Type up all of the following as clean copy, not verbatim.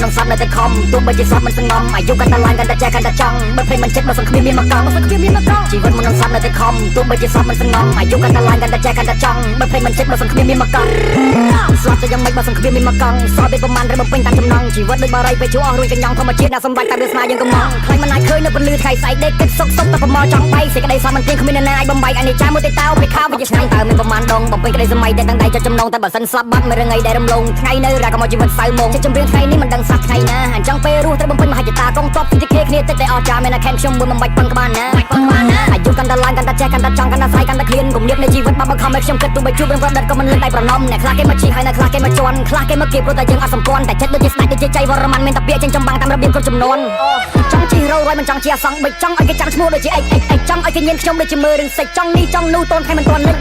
នឹងសាប់នៅតែខំទោះបីជាសាប់មិនស្ងំអាយុកាន់តែឡើងកាន់តែចែកកាន់តែចង់បើភ្លេងមិនចិត្តបើសង្គ្រាមមានមកកង់ជីវិតមិននឹងសាប់នៅតែខំទោះបីជាសាប់មិនស្ងំអាយុកាន់តែឡើងកាន់តែចែកកាន់តែចង់បើភ្លេងមិនចិត្តបើសង្គ្រាមមានមកកង់ស្លាប់ទៅយ៉ាងម៉េចបើសង្គ្រាមមានមកកង់សល់ពេលប្រមាណឬបំពេញតាមចំណងជីវិតដូចបារីពេលជួអស់រួចកញ្ញងធម្មជាតិអ្នកសម្រេចតែវាស្នាយើងកំងខ្លាញ់មិនអាចឃើញនៅពលឺថ្ងៃស្អែកដេកគិតសុកសុកតែប្រមល់ចង់បែកសេចក្តីសោះមិនទៀងគ្មានអ្នកណាអាចបំបែកអានេះចាមួយទេតោពេលខោវាជាឆ្ងាញ់តើមានប្រមាណដងបំពេញក្តីសម័យតែទាំងដៃចិត្តចំណងតែបើសិនស្លាប់បាត់មិនរងៃដែលរំលងថ្ងៃនៅរ៉ាកុំឲ្យជីវិតសៅមងចិត្តចម្រៀងថ្ងៃនេះមិនដឹងសះថ្ងៃណាអញ្ចឹងពេលរស់ត្រូវបំពេញមហិច្ឆតាកងទ័ពជាគ្នាតិចតែអស្ចារ្យមានតែខែនខ្ញុំមួយមិនបាច់ពឹងក្បាលណាអាយុកាន់តែឡើងកាន់តែចេះកាន់តែចង់កាន់តែស្អែកកាន់តែឃ្លានគំនិតនៃជីវិតបាក់បង្ខំឲ្យខ្ញុំគិតទោះបីជួបរឿងប្រឌិតក៏មិនលឹកដៃប្រណំអ្នកខ្លះគេមកជីហើយអ្នកខ្លះគេមកជន់ខ្លះគេមកគៀបព្រោះតែយើងអត់សម្ព័ន្ធតែចិត្តដូចជាស្ដេចដូចជាចៃវរ្ម័នមានតែពាក្យចេញចំបាំងតាមរបៀបគ្រប់ចំនួនចង់ជីរោរយមិនចង់ជាអសង្ឃបិចចង់ឲ្យគេចាំឈ្មោះដូចជាអិចចង់ឲ្យគេញៀនខ្ញុំដូចជាមើលរឿងសិចចង់នេះចង់នោះតូនខែមិនទាន់លិច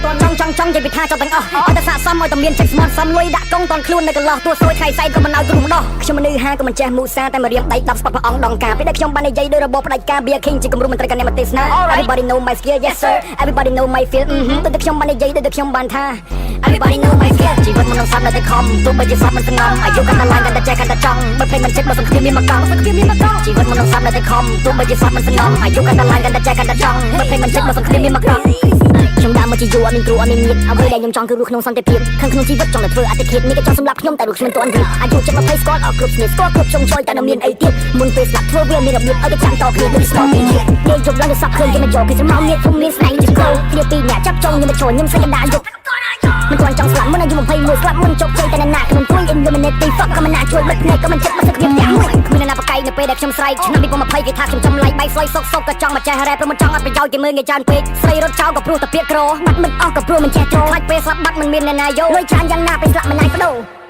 ចង់និយាយពីថាចង់ទាំងអស់ឲ្យតែស័កសមឲ្យតែមានចិត្តស្មត់សមលុយដាក់កងតន់ខ្លួននៅកន្លោះទួស្រួយថ្ងៃស្អែកក៏មិនឲ្យគ្រូម្ដោះខ្ញុំមនុស្សហាក៏មិនចេះមូសាតែមករៀមដៃ10ស្ពតព្រះអង្គដងការពេលដែលខ្ញុំបាននិយាយដោយរបបផ្ដាច់ការ Beer King ជាគំរូមន្ត្រីកណ្ដាលទេសនា Everybody know my skill yes sir Everybody know my feel ដូចតែខ្ញុំបាននិយាយដូចតែខ្ញុំបានថា Everybody know my skill ជីវិតមិននឹងសាប់នៅតែខំទោះបីជាសាប់មិនស្ងំអាយុកាន់តែឡើងកាន់តែចេះកាន់តែចង់បើភ្លេងមិនចិត្តបើសង្គ្រាមមានមកកង់ជីវិតមិននឹងសាប់នៅតែខំទោះបីជាសាប់មិនស្ងំអាយុកាន់តែឡើងកាន់តែចេះកាន់តែចង់បើភ្លេងមិនចិត្តបើសង្គ្រាមមានមកកង់ខ្ញុំដើរមកជាយូរអត់មានគ្រូអត់មានញាតិអ្វីដែលខ្ញុំចង់គឺរស់ក្នុងសន្តិភាពខាងក្នុងជីវិតចង់តែធ្វើអតិថិនេះក៏ចង់សម្រាប់ខ្ញុំតែរស់គ្មានទាន់រៀបអាយុចិត្ត20ស្គាល់អស់គ្រប់ស្នេហ៍ស្គាល់គ្រប់ចុងចុយតែនៅមានអីទៀតមុនពេលស្លាប់ធ្វើវាមានរបៀបឲ្យតែចាំតគ្នាដូចស្គាល់ពីនេះយើងជប់ឡើងទៅសក់ឃើញគេមកយកគេស្រមោលមានធំមានស្នែងជាគោគ្នាពីរអ្នកចាប់ចុងខ្ញុំមកជួយខ្ញុំស្អីកណ្ដាលយុគមិនទាន់ចង់ស្លាប់មុនអាយុ21ស្លាប់មុនជោគជ័យតែអ្នកណាខ្ញុំទួយ eliminate fuck ក៏មិនណាជួយបិទភ្នែកក៏មិនចិត្តមកសឹកខ្ញុំទាំងមួយគ្មានអ្នកណាប្រកែកនៅពេលដែលខ្ញុំស្រែកឆ្នាំ2020គេថាខ្ញុំចំឡៃបែកស្លុយសុកក៏ចង់មកចេះរ៉េព្រោះមិនចង់អត់ប្រយោជន៍គេមើលងាយច្រើនពេកស្រីរត់ចោលក៏ព្រោះតែពាក្យក្របាត់មិនអស់ក៏ព្រោះមិនចេះចូលខ្លាចពេលស្លាប់បាត់មិនមានអ្នកណាយកលុយច្រើនយ៉ាងណាពេលស្លាប់មិនណាយបដូរ